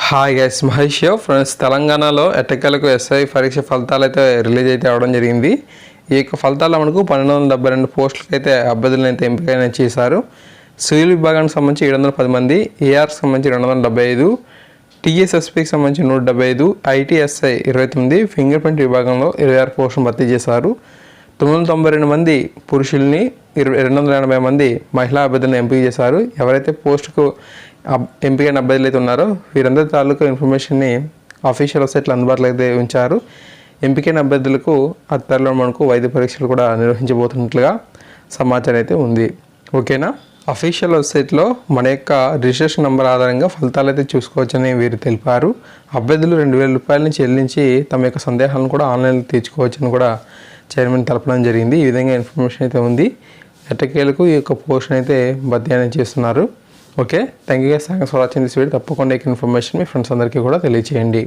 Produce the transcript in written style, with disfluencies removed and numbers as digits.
Hi guys, Mahesh friends. తెలంగాణలో ఎట్టకేలకు SI పరీక్ష ఫలితాలు అయితే రిలీజ్ అయితే అవడం జరిగింది. ఈ యొక్క ఫలితాల్లో మనకు 1272 పోస్టులకు అయితే అభ్యర్థులను అయితే ఎంపిక చేశారు. సివిల్ విభాగానికి సంబంధించి 710 మంది, ఏఆర్కి సంబంధించి 275, టీఎస్ఎస్పీకి సంబంధించి 175, ఐటీఎస్ఐ 29, ఫింగర్ ప్రింట్ విభాగంలో 26 పోస్టులు భర్తీ చేశారు. 992 మంది పురుషుల్ని, 280 మంది మహిళా అభ్యర్థులను ఎంపిక చేశారు. ఎవరైతే పోస్టుకు ఎంపికైన అభ్యర్థులు అయితే ఉన్నారో వీరందరి తాలూకు ఇన్ఫర్మేషన్ని అఫీషియల్ వెబ్సైట్లో అందుబాటులో అయితే ఉంచారు. ఎంపికైన అభ్యర్థులకు త్వరలో మనకు వైద్య పరీక్షలు కూడా నిర్వహించబోతున్నట్లుగా సమాచారం అయితే ఉంది. ఓకేనా? అఫీషియల్ వెబ్సైట్లో మన యొక్క రిజిస్ట్రేషన్ నెంబర్ ఆధారంగా ఫలితాలు అయితే చూసుకోవచ్చని వీరు తెలిపారు. అభ్యర్థులు 2000 రూపాయలని చెల్లించి తమ యొక్క సందేహాలను కూడా ఆన్లైన్లో తీర్చుకోవచ్చని కూడా చైర్మన్ తెలపడం జరిగింది. ఈ విధంగా ఇన్ఫర్మేషన్ అయితే ఉంది. ఎట్టకేలకు ఈ యొక్క పోస్ట్ని అయితే భర్తీ అనేది చేస్తున్నారు. Okay, thank you guys, thanks for watching this video. తప్పకుండా ఈ ఇన్ఫర్మేషన్ మీ ఫ్రెండ్స్ అందరికీ కూడా తెలియజేయండి.